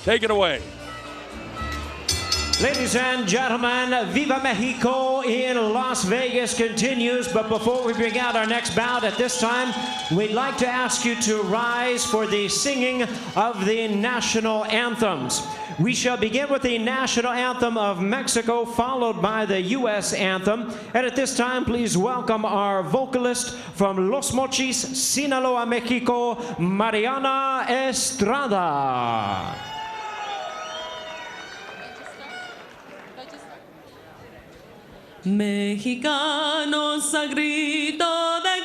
Take it away. Ladies and gentlemen, Viva Mexico in Las Vegas continues. But before we bring out our next bout at this time, we'd like to ask you to rise for the singing of the national anthems. We shall begin with the national anthem of Mexico, followed by the U.S. anthem. And at this time, please welcome our vocalist from Los Mochis, Sinaloa, Mexico, Mariana Estrada. Mexicanos a grito de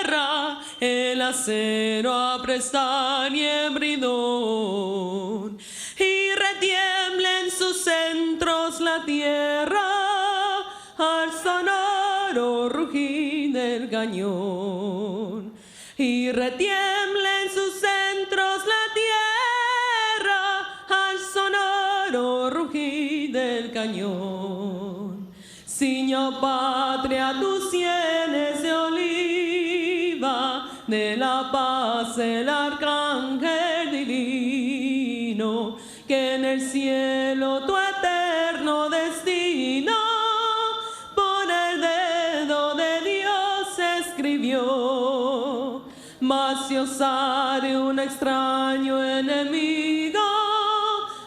guerra, el acero aprestar y el bridón, y retiembla en sus centros la tierra al sonoro rugir del cañón, y retiembla en sus centros la tierra al sonoro rugir del cañón. Ciño patria, tus sienes de oliva, de la paz el arcángel divino, que en el cielo tu eterno destino por el dedo de Dios escribió. Mas si osare un extraño enemigo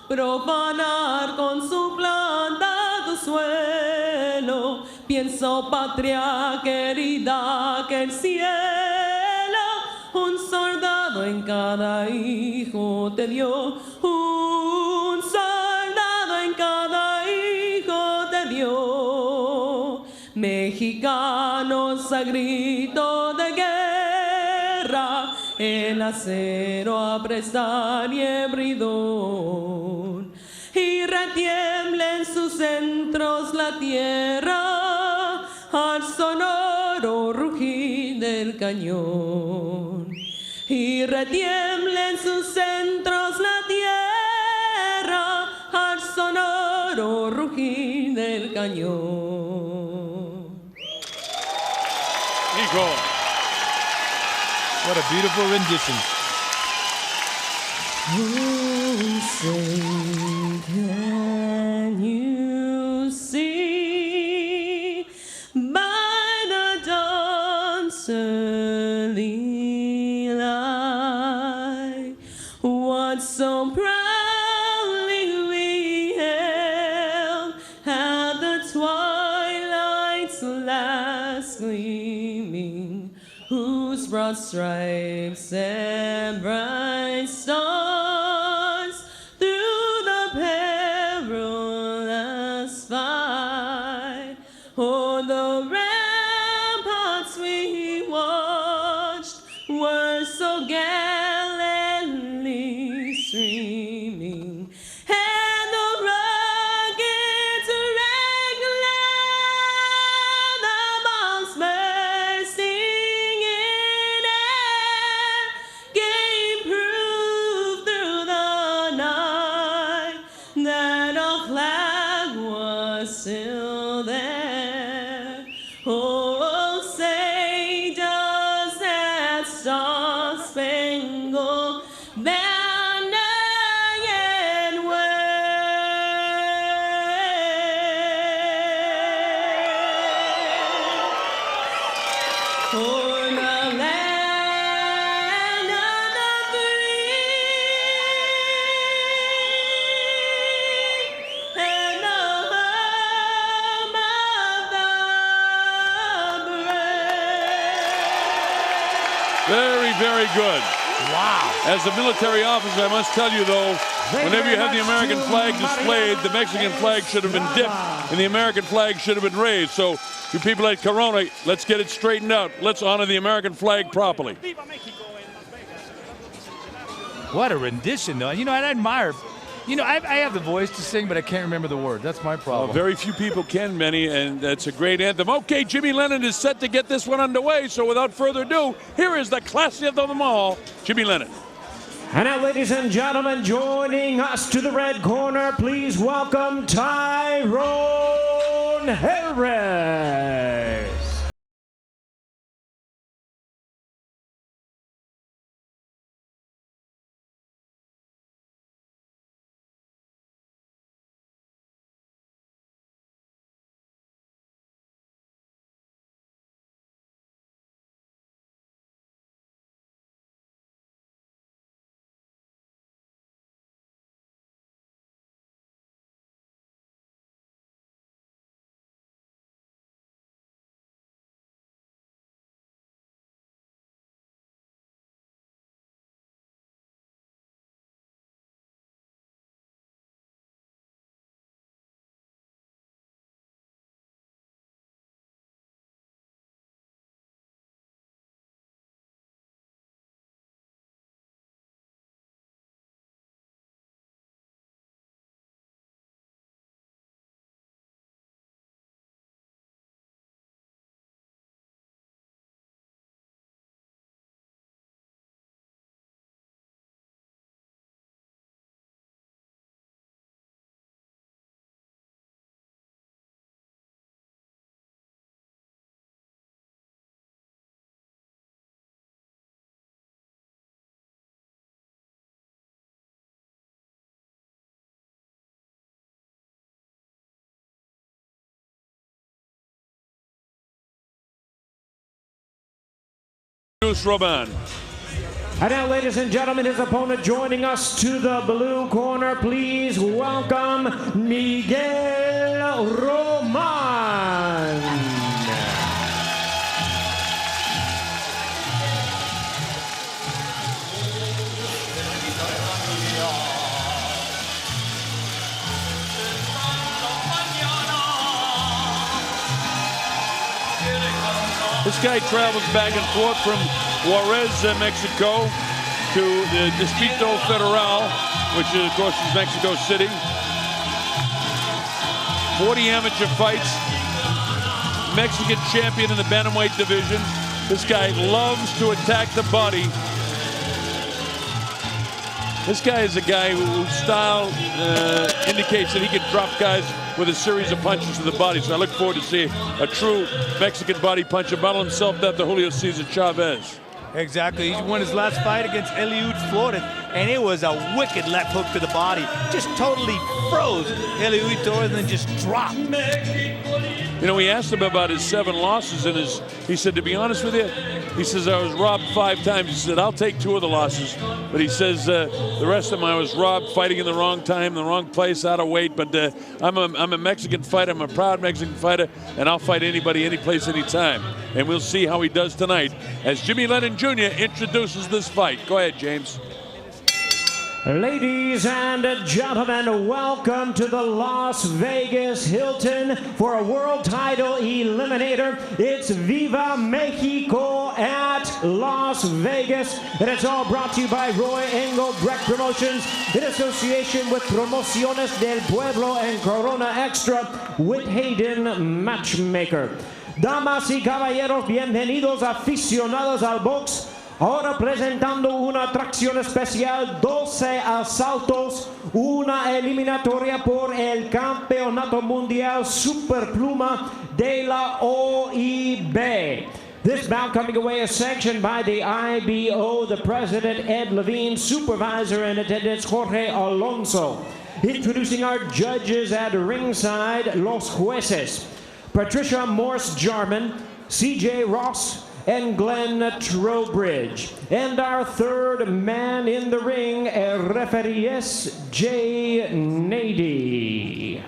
profanar con su plantado suelo, pienso, patria querida, que el cielo un soldado en cada hijo te dio, un soldado en cada hijo te dio. Mexicanos a grito de guerra, el acero aprestar y el bridón, y retiembla en sus centros la tierra al sonoro rugir del cañón, y retiembla en sus centros la tierra al sonoro rugir del cañón. Nico. What a beautiful rendition. Can you see by the dawn's early light what so proudly we held at the twilight's last gleaming, whose broad stripes and bright stars through the perilous fight, o'er the ramparts we watched were so gallantly streaming, and the rugged raglan of bombs bursting in air gave proof through the night that our flag was still there. Oh, say does that star-spangled banner yet wave o'er the land of the free and the home of the brave? Very, very good. Wow. As a military officer, I must tell you, though, whenever you have the American flag displayed, the Mexican flag should have been dipped and the American flag should have been raised. So, you people at Corona, let's get it straightened out. Let's honor the American flag properly. What a rendition, though. You know, I admire. You know, I have the voice to sing, but I can't remember the word. That's my problem. Very few people can, Benny, and that's a great anthem. Okay, Jimmy Lennon is set to get this one underway, so without further ado, here is the classiest of them all, Jimmy Lennon. And now, ladies and gentlemen, joining us to the red corner, please welcome Tyrone Harris. introduce Roman. And now, ladies and gentlemen, his opponent joining us to the blue corner. Please welcome Miguel Roman. This guy travels back and forth from Juarez, Mexico, to the Distrito Federal, which is, of course, is Mexico City. 40 amateur fights. Mexican champion in the bantamweight division. This guy loves to attack the body. This guy is a guy whose style indicates that he can drop guys with a series of punches to the body. So I look forward to seeing a true Mexican body puncher battle himself after Julio Cesar Chavez. Exactly. He won his last fight against Eliud Flores, and it was a wicked left hook to the body. Just totally froze Eliud and then just dropped. You know, we asked him about his 7 losses, and he said, to be honest with you, he says, I was robbed 5 times. He said, I'll take 2 of the losses. But he says, the rest of them I was robbed, fighting in the wrong time, the wrong place, out of weight. But I'm a Mexican fighter. I'm a proud Mexican fighter, and I'll fight anybody, any place, any time. And we'll see how he does tonight as Jimmy Lennon Jr. introduces this fight. Go ahead, James. Ladies and gentlemen, welcome to the Las Vegas Hilton for a world title eliminator. It's Viva Mexico at Las Vegas, and it's all brought to you by Roy Engelbrecht Promotions in association with Promociones del Pueblo and Corona Extra with Hayden Matchmaker. Damas y caballeros, bienvenidos aficionados al box. Ahora presentando una atracción especial, 12 asaltos, una eliminatoria por el Campeonato Mundial Superpluma de la OIB. This bout coming away is sanctioned by the IBO, the president Ed Levine, supervisor in attendance Jorge Alonso. Introducing our judges at ringside, Los Jueces, Patricia Morse-Jarman, CJ Ross, and Glenn Trowbridge. And our third man in the ring, referees Jay Nady.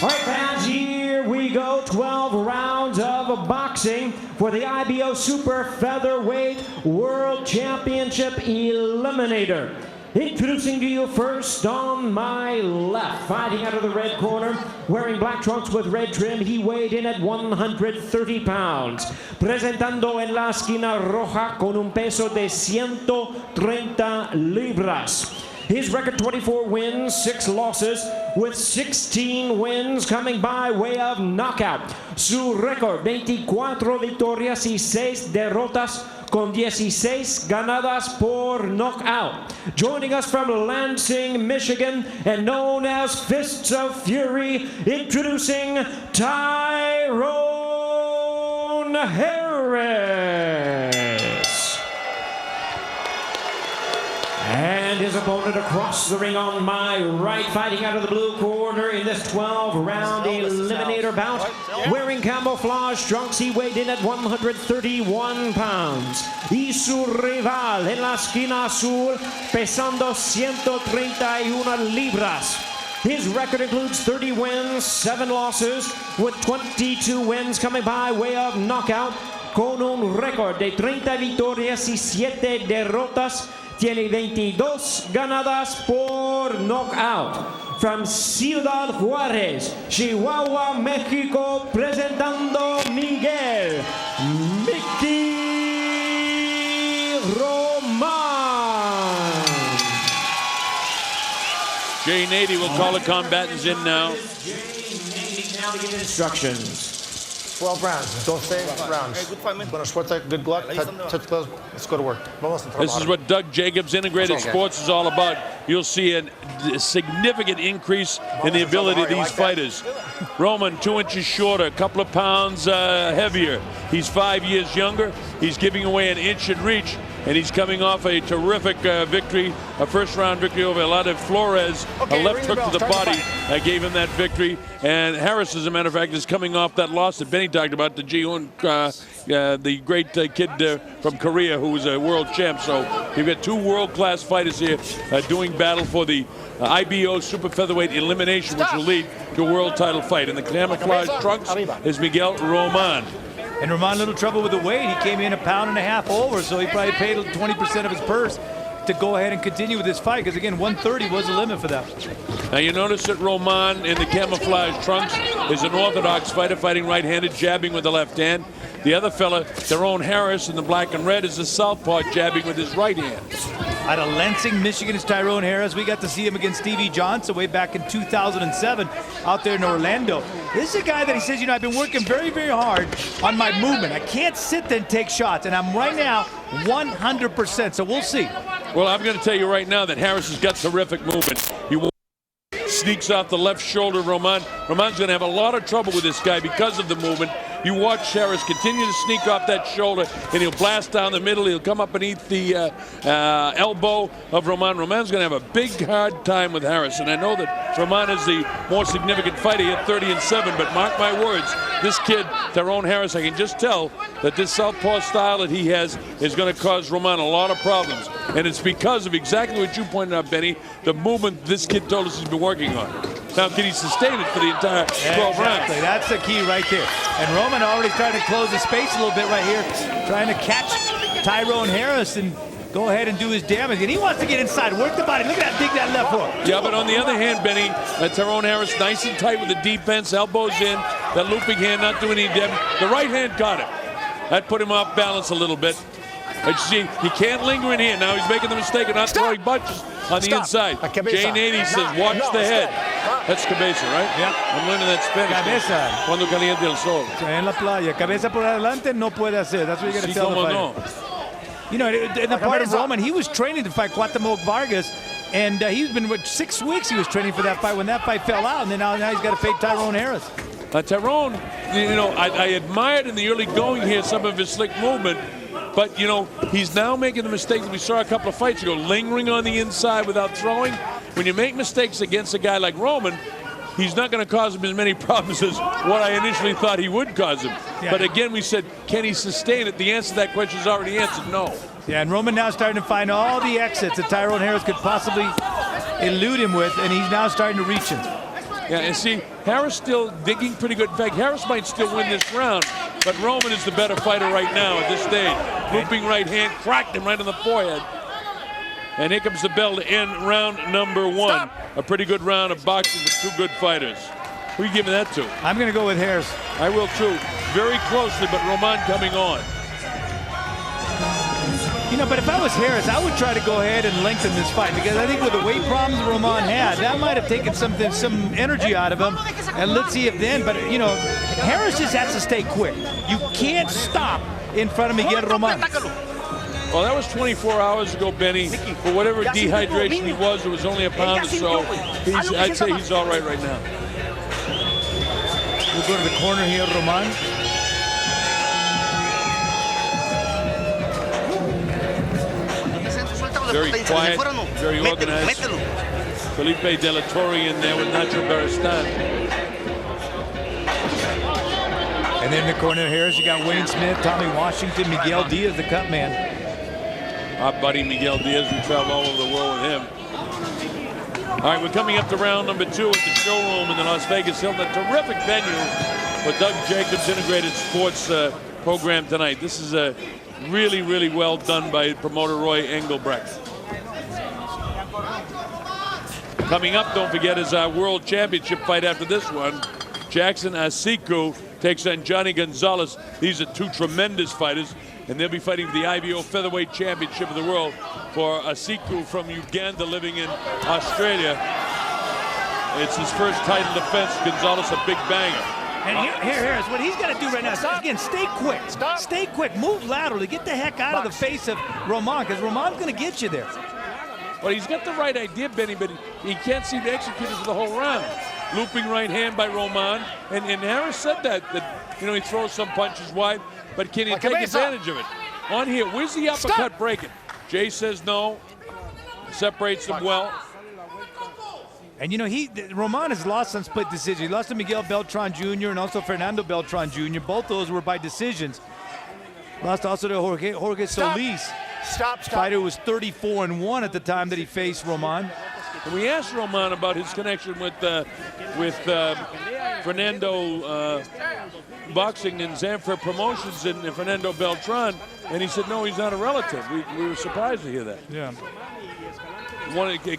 All right, fans, here we go. 12 rounds of boxing for the IBO Super Featherweight World Championship Eliminator. Introducing to you first on my left, fighting out of the red corner, wearing black trunks with red trim, he weighed in at 130 pounds. Presentando en la esquina roja con un peso de 130 libras. His record 24 wins, 6 losses, with 16 wins coming by way of knockout. Su récord 24 victorias y 6 derrotas con 16 ganadas por knockout. Joining us from Lansing, Michigan, and known as Fists of Fury, introducing Tyrone Harris. And his opponent across the ring on my right, fighting out of the blue corner in this 12-round eliminator bout. Wearing camouflage trunks, he weighed in at 131 pounds. Y su rival en la esquina azul, pesando 131 libras. His record includes 30 wins, 7 losses, with 22 wins coming by way of knockout, con un récord de 30 victorias y 7 derrotas. Tiene 22 ganadas por knockout. From Ciudad Juárez, Chihuahua, México, presentando Miguel Mickey Roman. Jay Nady will call the combatants in now. Jay Nady now to give instructions. 12 rounds, 12 rounds. Hey, good fight, man. Buena suerte, good luck. Touch gloves. Let's go to work. This is what Doug Jacobs Integrated Sports is all about. You'll see a significant increase in the ability of these fighters. Roman, 2 inches shorter, a couple of pounds heavier. He's 5 years younger. He's giving away an inch in reach. and he's coming off a terrific victory, a first-round victory over Elade Flores. A left hook to the body gave him that victory. And Harris, as a matter of fact, is coming off that loss that Benny talked about to Ji-hoon, the great kid from Korea who was a world champ. So you've got two world-class fighters here doing battle for the IBO Super Featherweight elimination, which will lead to a world title fight. In the camouflage trunks is Miguel Roman. And Roman, little trouble with the weight. He came in a pound and a half over, so he probably paid 20% of his purse to go ahead and continue with this fight, because again, 130 was the limit for that. Now you notice that Roman in the camouflage trunks is an orthodox fighter, fighting right-handed, jabbing with the left hand. The other fella, Tyrone Harris, in the black and red, is a southpaw, jabbing with his right hand. Out of Lansing, Michigan, is Tyrone Harris. We got to see him against Stevie Johnson way back in 2007 out there in Orlando. This is a guy that he says, you know, I've been working very, very hard on my movement. I can't sit there and take shots, and I'm right now 100%, so we'll see. Well, I'm going to tell you right now that Harris has got terrific movement. He sneaks off the left shoulder of Roman. Roman's going to have a lot of trouble with this guy because of the movement. You watch Harris continue to sneak off that shoulder, and he'll blast down the middle. He'll come up beneath the elbow of Roman. Roman's going to have a big, hard time with Harris, and I know that Roman is the more significant fighter at 30-7, but mark my words, this kid, Tyrone Harris, I can just tell that this southpaw style that he has is going to cause Roman a lot of problems, and it's because of exactly what you pointed out, Benny, the movement this kid told us he's been working on. Now, can he sustain it for the entire 12 rounds? That's the key right there. And Roman already starting to close the space a little bit right here, trying to catch Tyrone Harris and go ahead and do his damage. And he wants to get inside, work the body. Look at that, dig that left hook. Yeah, but on the other hand, Benny, Tyrone Harris nice and tight with the defense, elbows in, that looping hand not doing any damage. The right hand got him. That put him off balance a little bit. But you see, he can't linger in here. Now he's making the mistake of not throwing punches on the inside. Jane 80 says, watch the head. That's cabeza, right? Yeah. I'm learning that Spanish. Cabeza. Cuando caliente el sol. En la playa. Cabeza por adelante no puede hacer. That's what you got to Sí, tell the como fighter. no. You know, in the part of Roman, he was training to fight Cuauhtemoc Vargas, and he's been, 6 weeks he was training for that fight when that fight fell out, and then now he's got to face Tyrone Harris. Tyrone, you know, I admired in the early going here some of his slick movement, but, you know, he's now making the mistake that we saw a couple of fights ago, lingering on the inside without throwing. When you make mistakes against a guy like Roman, he's not going to cause him as many problems as what I initially thought he would cause him. Yeah. But again, we said, can he sustain it? The answer to that question is already answered, no. Yeah, and Roman now starting to find all the exits that Tyrone Harris could possibly elude him with, and he's now starting to reach him. Yeah, and see, Harris still digging pretty good. In fact, Harris might still win this round, but Roman is the better fighter right now at this stage. Looping right hand, cracked him right on the forehead. And here comes the bell to end round number 1. Stop. A pretty good round of boxing with two good fighters. Who are you giving that to? I'm going to go with Harris. I will too. Very closely, but Roman coming on. You know, but if I was Harris, I would try to go ahead and lengthen this fight, because I think with the weight problems Roman had, that might have taken some energy out of him. And let's see if then, but you know, Harris just has to stay quick. You can't stop in front of Miguel Roman. Well, that was 24 hours ago, Benny. For whatever dehydration he was, it was only a pound or so. I'd say he's all right now. We'll go to the corner here, Roman. Very quiet, very organized. Felipe De La Torre in there with Nacho Beristan. And then in the corner Harris, you got Wayne Smith, Tommy Washington, Miguel Diaz, the cut man. Our buddy Miguel Diaz, we travel all over the world with him. All right, we're coming up to round number 2 at the showroom in the Las Vegas Hilton. A terrific venue for Doug Jacobs Integrated Sports program tonight. This is a really, really well done by promoter Roy Engelbrecht. Coming up, don't forget, is our World Championship fight after this one. Jackson Asiku takes on Johnny Gonzalez. These are two tremendous fighters, and they'll be fighting for the IBO Featherweight Championship of the world for Asiku from Uganda, living in Australia. It's his first title defense. Gonzalez, a big banger. And here's what he's got to do right now. So again, stay quick. Stay quick. Move laterally. Get the heck out of the face of Roman, because Roman's going to get you there. Well, he's got the right idea, Benny, but he can't seem to execute it for the whole round. Looping right hand by Roman. And Harris said that, you know, he throws some punches wide, but can he take advantage of it? on here. Where's the uppercut breaking? Jay says no. Separates them well. And you know, Roman has lost on split decision. He lost to Miguel Beltran Jr. and also Fernando Beltran Jr. Both those were by decisions. Lost also to Jorge Solis. Stop. Fighter was 34-1 at the time that he faced Roman. We asked Roman about his connection with Fernando Boxing and Zanfer Promotions and Fernando Beltran, and he said no, he's not a relative. We were surprised to hear that. Yeah.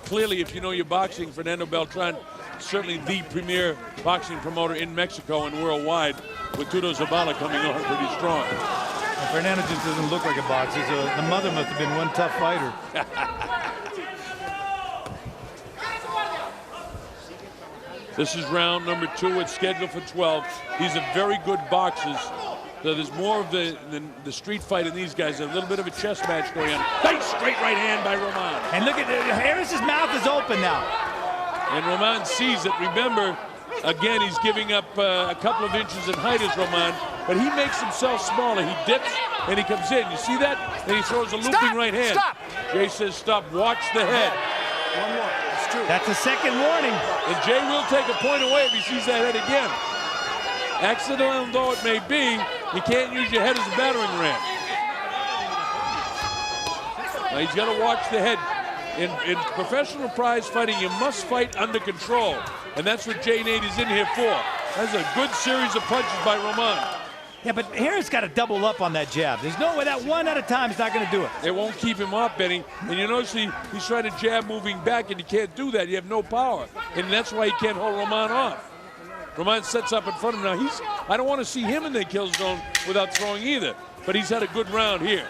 Clearly, if you know your boxing, Fernando Beltran, certainly the premier boxing promoter in Mexico and worldwide, with Tudo Zabala coming on pretty strong. And Fernando just doesn't look like a boxer, so the mother must have been one tough fighter. This is round number 2. It's scheduled for 12. These are very good boxers. So there's more of the street fight in these guys. A little bit of a chess match going on. Nice straight right hand by Roman. And look at Harris's mouth is open now. And Roman sees it. Remember, again, he's giving up a couple of inches in height as Roman, but he makes himself smaller. He dips and he comes in. You see that? And he throws a looping right hand. Stop! Jay says stop. Watch the head. One more. It's 2. That's a second warning. And Jay will take a point away if he sees that head again. Accidental though it may be, you can't use your head as a battering ram. Now he's got to watch the head. In professional prize fighting, you must fight under control. And that's what Jay Nate is in here for. That's a good series of punches by Roman. Yeah, but Harris got to double up on that jab. There's no way that one at a time is not going to do it. It won't keep him off, Benny. And you notice he's trying to jab moving back, and you can't do that. You have no power. And that's why he can't hold Roman off. Roman sets up in front of him. Now, I don't want to see him in the kill zone without throwing either. But he's had a good round here.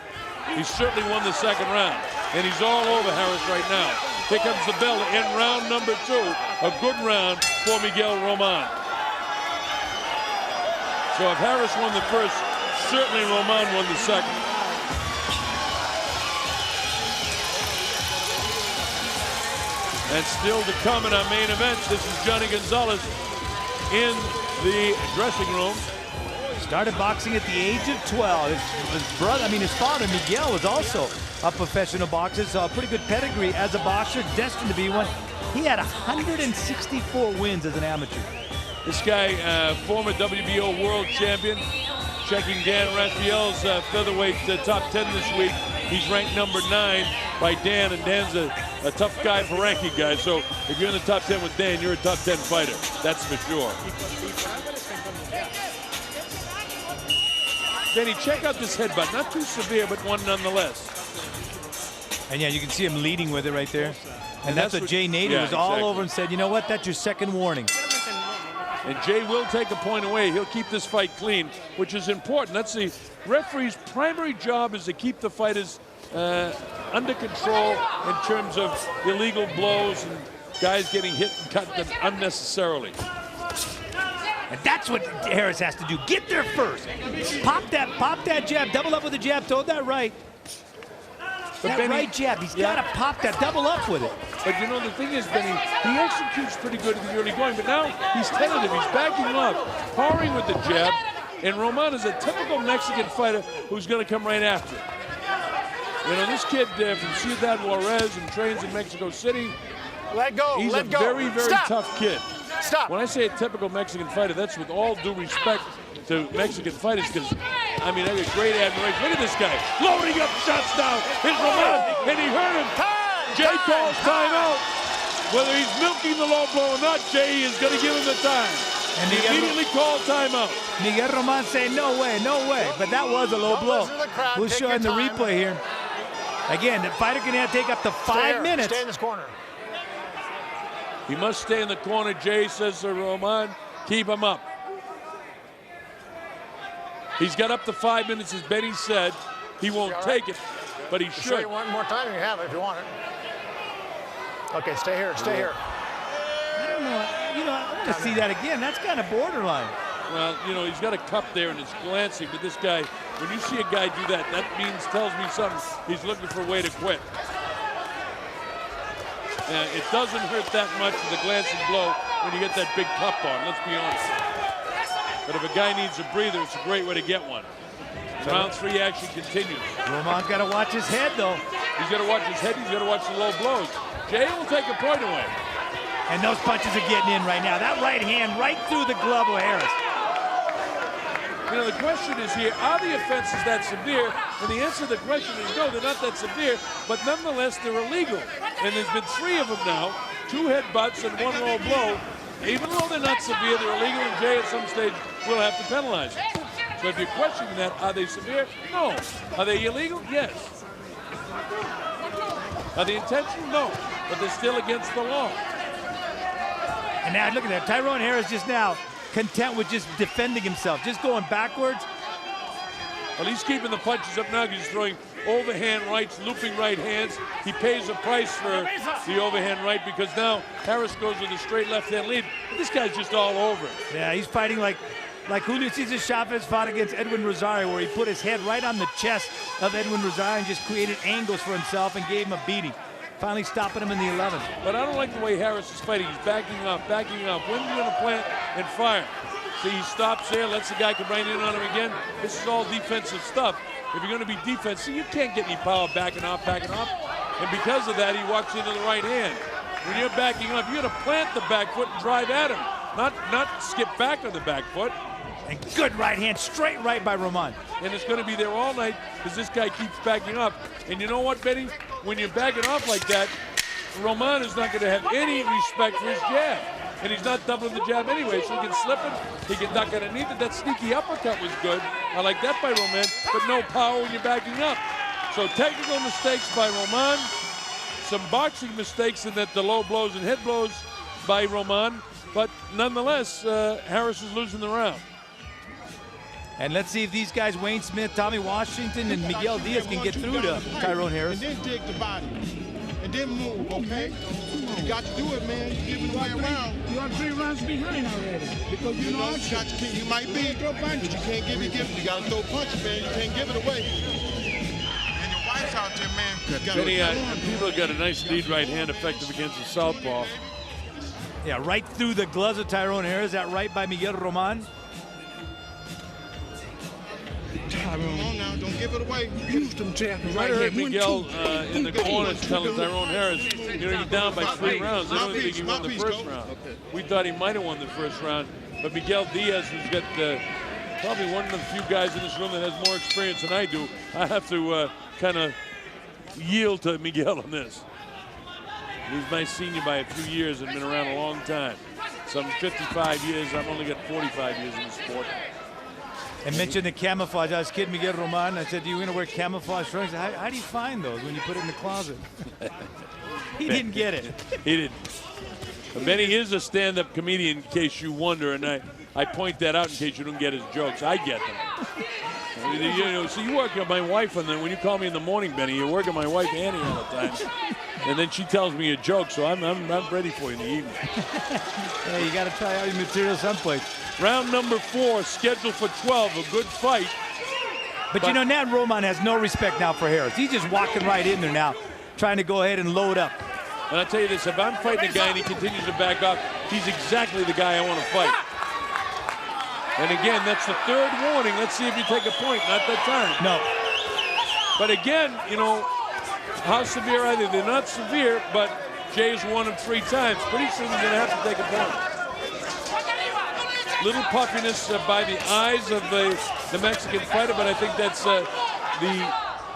He's certainly won the second round. And he's all over Harris right now. Here comes the bell to end round number 2. A good round for Miguel Roman. So if Harris won the first, certainly Roman won the second. And still to come in our main events, this is Johnny Gonzalez in the dressing room. Started boxing at the age of 12. His father, Miguel, was also a professional boxer, so a pretty good pedigree as a boxer, destined to be one. He had 164 wins as an amateur. This guy, former WBO world champion, checking Dan Raphael's featherweight top 10 this week. He's ranked number 9 by Dan, and Dan's a tough guy for ranking guys. So if you're in the top 10 with Dan, you're a top 10 fighter. That's for sure. Benny, check out this headbutt. Not too severe, but one nonetheless. And yeah, you can see him leading with it right there. And that's what Jay Nate was all over and said, you know what, that's your second warning. And Jay will take a point away. He'll keep this fight clean, which is important. That's the referee's primary job, is to keep the fighters under control in terms of illegal blows and guys getting hit and cut unnecessarily. And that's what Harris has to do. Get there first. Pop that jab. Double up with the jab. Throw that right. That Benny, right jab. He's got to pop that. Double up with it. But you know, the thing is, Benny, he executes pretty good in the early going, but now he's tentative. He's backing off, powering with the jab. And Roman is a typical Mexican fighter who's going to come right after it. You know, this kid from Ciudad Juarez and trains in Mexico City. Let go. He's Let a go. very, very Stop. tough kid. Stop. When I say a typical Mexican fighter, that's with all due respect to Mexican fighters, because, I mean, I get great admiration. Look at this guy, loading up shots now. Here's Roman, and he hurt him. Jay calls timeout. Whether he's milking the low blow or not, Jay is going to give him the time. And he immediately called timeout. Miguel Roman saying, no way, no way. But that was a low blow. We'll show in the replay here. Again, the fighter can take up to 5 minutes. Stay in this corner. He must stay in the corner, Jay says to Roman. Keep him up. He's got up to 5 minutes, as Benny said. He won't take it, but he should. Show you one more time, you have it if you want it. Okay, stay here, stay here. I don't know. You know, I want to see that again. That's kind of borderline. Well, you know, he's got a cup there and it's glancing, but this guy, when you see a guy do that, that tells me something. He's looking for a way to quit. It doesn't hurt that much with a glancing blow when you get that big cup on, let's be honest. But if a guy needs a breather, it's a great way to get one. Round 3 action continues. Roman's got to watch his head, though. He's got to watch his head. He's got to watch the low blows. Jay will take a point away. And those punches are getting in right now. That right hand right through the glove of Harris. You know, the question is here, are the offenses that severe? And the answer to the question is no, they're not that severe, but nonetheless, they're illegal. And there's been 3 of them now, 2 headbutts and 1 low blow. Even though they're not severe, they're illegal, and Jay at some stage will have to penalize it. So if you're questioning that, are they severe? No. Are they illegal? Yes. Are they intentional? No. But they're still against the law. And now look at that. Tyrone Harris just now content with just defending himself, just going backwards. Well, he's keeping the punches up now because he's throwing overhand rights, looping right hands. He pays a price for the overhand right because now Harris goes with a straight left hand lead. This guy's just all over it. Yeah, he's fighting like Julio Cesar Chavez fought against Edwin Rosario, where he put his head right on the chest of Edwin Rosario and just created angles for himself and gave him a beating. Finally stopping him in the 11th. But I don't like the way Harris is fighting. He's backing up. When's he going to plant and fire? See, he stops there, lets the guy come right in on him again. This is all defensive stuff. If you're going to be defensive, you can't get any power backing off. And because of that, he walks into the right hand. When you're backing up, you got to plant the back foot and drive at him, not skip back on the back foot. And good right hand, straight right by Roman. And it's going to be there all night because this guy keeps backing up. And you know what, Benny? When you're backing off like that, Roman is not going to have any respect for his jab. And he's not doubling the jab anyway, so he can slip it. He can duck underneath it. That sneaky uppercut was good. I like that by Roman, but no power when you're backing up. So technical mistakes by Roman. Some boxing mistakes in that the low blows and head blows by Roman. But nonetheless, Harris is losing the round. And let's see if these guys, Wayne Smith, Tommy Washington, and Miguel Diaz, can get through to Tyrone Harris. And then dig the body. And then move, okay? You got to do it, man. You give it away around. You are 3 rounds behind already. Because you know you might be, but you can't give it. You got to throw punches, man. You can't give it away. And your wife's out there, man. Benny, people have got a nice lead right hand effective against the southpaw. Yeah, right through the gloves of Tyrone Harris. That right by Miguel Roman. Come on now, don't give it away. used them to I heard Miguel in the corners telling Tyrone Harris, you know, you're down by 3 rounds. I don't think he won the first round. We thought he might have won the first round, but Miguel Diaz, who's got probably one of the few guys in this room that has more experience than I do, I have to kind of yield to Miguel on this. He's my senior by a few years and been around a long time. Some 55 years. I've only got 45 years in the sport. And mentioned the camouflage. I was kidding Miguel Roman. I said, "Do you going to wear camouflage trunks?" How do you find those when you put it in the closet? He didn't get it. He didn't. But Benny is a stand-up comedian, in case you wonder, and I point that out in case you don't get his jokes. I get them. You know, so you work on my wife, and then when you call me in the morning, Benny, you're working my wife Annie all the time, and then she tells me a joke, so I'm ready for you in the evening. Hey, you got to try out your material someplace. Round number 4, scheduled for 12, a good fight. But you know, Nat Roman has no respect now for Harris. He's just walking right in there now, trying to go ahead and load up. And I'll tell you this, if I'm fighting a guy and he continues to back off, he's exactly the guy I want to fight. And again, that's the 3rd warning. Let's see if you take a point. Not that time. No. But again, you know, how severe are they? They're not severe, but Jay's won him 3 times. Pretty soon he's going to have to take a point. Little puffiness by the eyes of the Mexican fighter, but I think that's the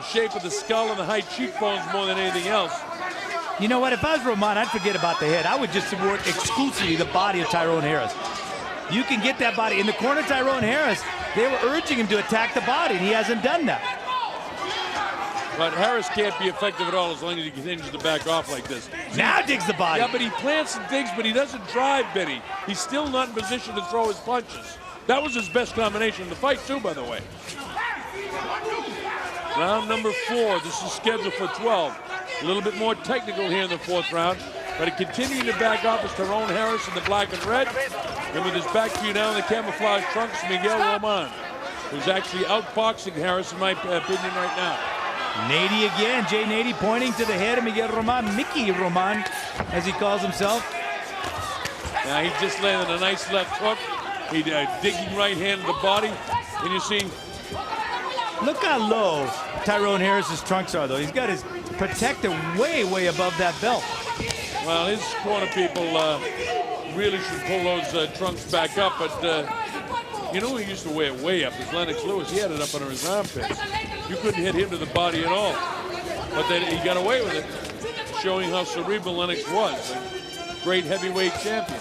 shape of the skull and the high cheekbones more than anything else. You know what? If I was Roman, I'd forget about the head. I would just work exclusively the body of Tyrone Harris. You can get that body. In the corner of Tyrone Harris, they were urging him to attack the body, and he hasn't done that. But Harris can't be effective at all as long as he continues to back off like this. Now digs the body. Yeah, but he plants and digs, but he doesn't drive, Benny. He's still not in position to throw his punches. That was his best combination in the fight, too, by the way. Round number 4. This is scheduled for 12. A little bit more technical here in the 4th round. But it continuing to back off is Tyrone Harris in the black and red. And with his back view now in the camouflage trunks, Miguel Roman, who's actually outboxing Harris, in my opinion, right now. Nady again. Jay Nady pointing to the head of Miguel Roman. Mickey Roman, as he calls himself. Now he just landed a nice left hook. He digging right hand to the body. And you see Look how low Tyrone Harris's trunks are, though. He's got his protector way, way above that belt. Well, his corner people really should pull those trunks back up, but you know, he used to wear it way up. As Lennox Lewis, he had it up under his armpits. You couldn't hit him to the body at all. But then he got away with it, showing how cerebral Lennox was. A great heavyweight champion.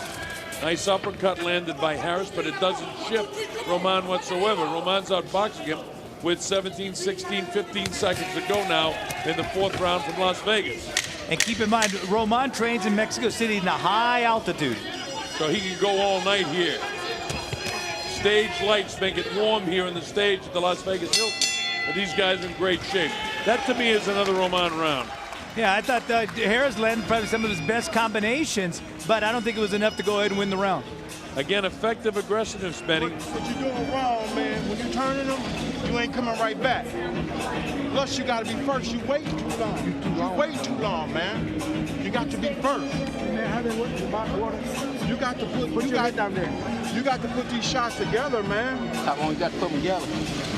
Nice uppercut landed by Harris, but it doesn't shift Roman whatsoever. Roman's outboxing him with 17, 16, 15 seconds to go now in the 4th round from Las Vegas. And keep in mind, Roman trains in Mexico City in a high altitude. So he can go all night here. Stage lights make it warm here in the stage at the Las Vegas Hilton. But these guys are in great shape. That to me is another Roman round. Yeah, I thought Harris landed probably some of his best combinations, but I don't think it was enough to go ahead and win the round. Again, effective aggressiveness, Benny. What you're doing wrong, man. When you're turning them, you ain't coming right back. Plus, you got to be first. You wait too long. You wait too long, man. You got to be first. You got to put your head down there. You got to put these shots together, man. Tyrone, you got to put them together.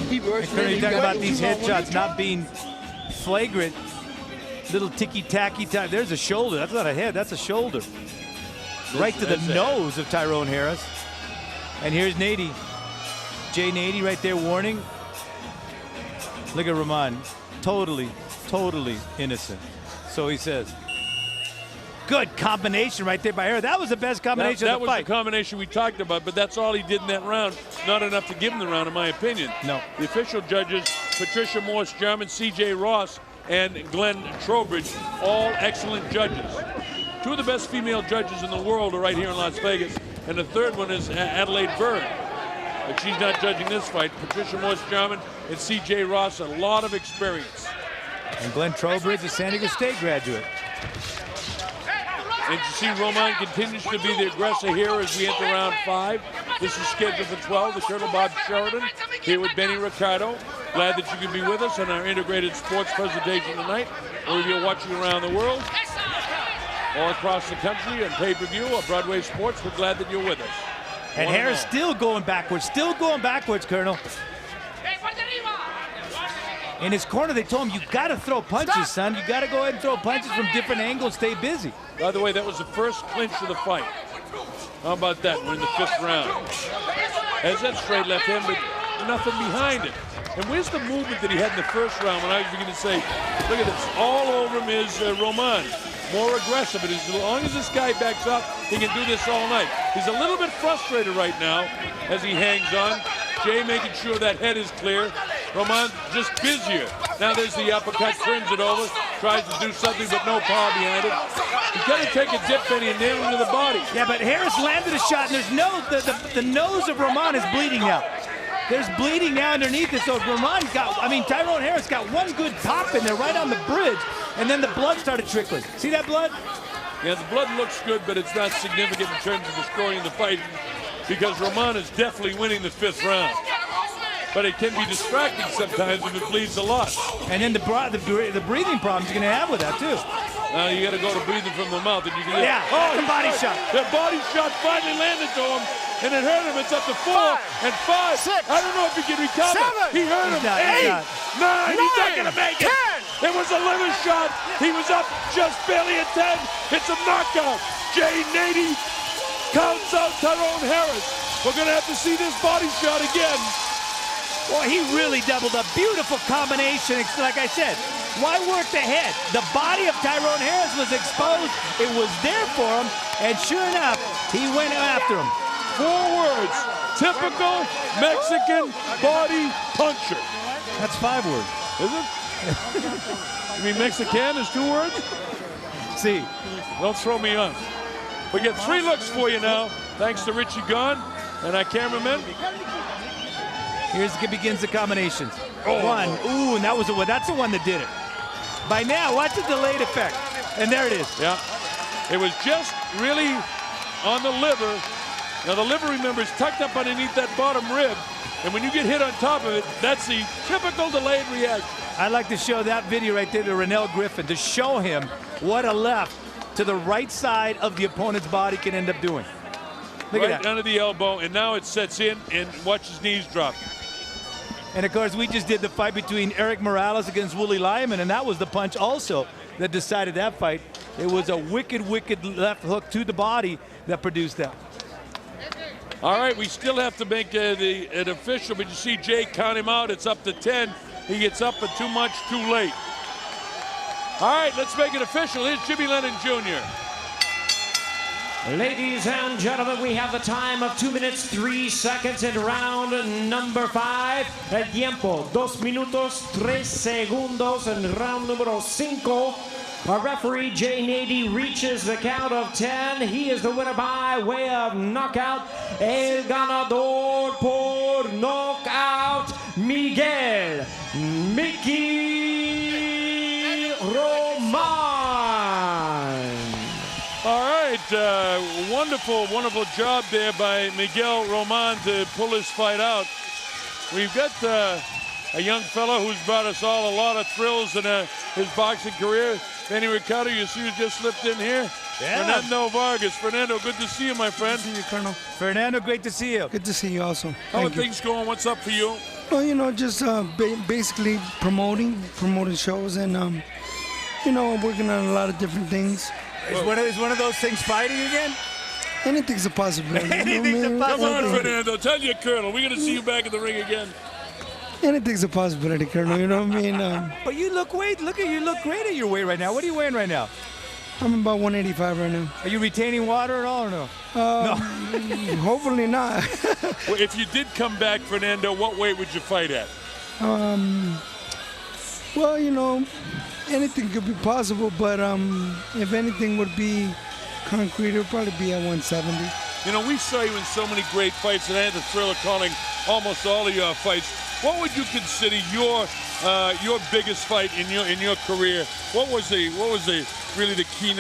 You talk about these headshots not being flagrant. Little ticky-tacky type. There's a shoulder. That's not a head. That's a shoulder. Right to the nose of Tyrone Harris. And here's Nady. Jay Nady right there warning. Look at Roman. Totally, totally innocent. So he says. Good combination right there by Harris. That was the best combination of the fight. That was the combination we talked about, but that's all he did in that round. Not enough to give him the round, in my opinion. No. The official judges, Patricia Morse-Jarman, C.J. Ross, and Glenn Trowbridge, all excellent judges. 2 of the best female judges in the world are right here in Las Vegas, and the 3rd one is Adelaide Byrd. But she's not judging this fight. Patricia Morse-Jarman and C.J. Ross, a lot of experience. And Glenn Trowbridge, a San Diego State graduate. And you see Roman continues to be the aggressor here as we enter round 5. This is scheduled for 12. The Colonel Bob Sheridan here with Benny Ricardo. Glad that you can be with us on our integrated sports presentation tonight. Or if you're watching around the world, all across the country on pay-per-view or Broadway Sports, we're glad that you're with us. And Harris still going backwards, Colonel. In his corner, they told him, you got to throw punches, son. You got to go ahead and throw punches from different angles, stay busy. By the way, that was the first clinch of the fight. How about that? We're in the 5th round. Has that straight left hand, but nothing behind it. And where's the movement that he had in the 1st round when I was beginning to say, look at this, all over him is Roman. More aggressive, but as long as this guy backs up, he can do this all night. He's a little bit frustrated right now as he hangs on. Jay making sure that head is clear. Roman just busier. Now there's the uppercut, turns it over, tries to do something, but no power behind it. He's got to take a dip, Benny, and nail him to the body. Yeah, but Harris landed a shot, and there's the nose of Roman is bleeding now. There's bleeding now underneath it, so Tyrone Harris got one good pop in there right on the bridge, and then the blood started trickling. See that blood? Yeah, the blood looks good, but it's not significant in terms of destroying the fight because Roman is definitely winning the 5th round. But it can be distracting sometimes if it bleeds a lot. And then the breathing problems you're going to have with that, too. Now you got to go to breathing from the mouth. And you can the body shot. The body shot finally landed to him, and it hurt him. It's up to 4 and 5. 6. I don't know if he can recover. 7. He hurt him. 8, 9. He's not going to make it. 10. It was a liver shot. He was up just barely at 10. It's a knockout. Jay Nady counts out Tyrone Harris. We're going to have to see this body shot again. Well, he really doubled up. Beautiful combination. Like I said, why work the head? The body of Tyrone Harris was exposed. It was there for him, and sure enough, he went after him. 4 words. Typical Mexican body puncher. That's 5 words. Is it? You mean Mexican is 2 words? See. Don't throw me on. We get 3 looks for you now, thanks to Richie Gunn and our cameraman. Begins the combinations. 1. Ooh, and that's the one that did it. By now, watch the delayed effect. And there it is. Yeah. It was just really on the liver. Now the liver, remember, is tucked up underneath that bottom rib. And when you get hit on top of it, that's the typical delayed reaction. I'd like to show that video right there to Rennell Griffin to show him what a left to the right side of the opponent's body can end up doing. Look at that. Right under the elbow, and now it sets in, and watch his knees drop. And of course, we just did the fight between Eric Morales against Willie Lyman, and that was the punch also that decided that fight. It was a wicked, wicked left hook to the body that produced that. All right, we still have to make an official, but you see Jay count him out. It's up to 10. He gets up, but too much, too late. All right, let's make it official. Here's Jimmy Lennon Jr. Ladies and gentlemen, we have the time of 2 minutes, 3 seconds in round number 5. El tiempo, 2 minutos, 3 segundos in round número 5. Our referee, Jay Nady, reaches the count of 10. He is the winner by way of knockout. El ganador por knockout, Miguel Mickey Roman. All right, wonderful, wonderful job there by Miguel Roman to pull this fight out. We've got a young fellow who's brought us all a lot of thrills in his boxing career. Manny Ricardo, you see who just slipped in here? Yeah. Fernando Vargas. Fernando, good to see you, my friend. See you, Colonel. Fernando, great to see you. Good to see you also. How are Thank you. things going? What's up for you? Well, you know, just basically promoting shows and, you know, working on a lot of different things. Is one of those things fighting again? Anything's a possibility. You know what I Anything's a mean? Come on, Anything- Fernando. Tell your colonel. We're going to see you back in the ring again. Anything's a possibility, Colonel. You know what I mean? But you look great. Look at you look great at your weight right now. What are you weighing right now? I'm about 185 right now. Are you retaining water at all or no? Hopefully not. Well, if you did come back, Fernando, what weight would you fight at? Well, you know, anything could be possible, but if anything would be concrete, it would probably be at 170. You know, we saw you in so many great fights, and I had the thrill of calling almost all of your fights. What would you consider your biggest fight in your career? What was really the keynote?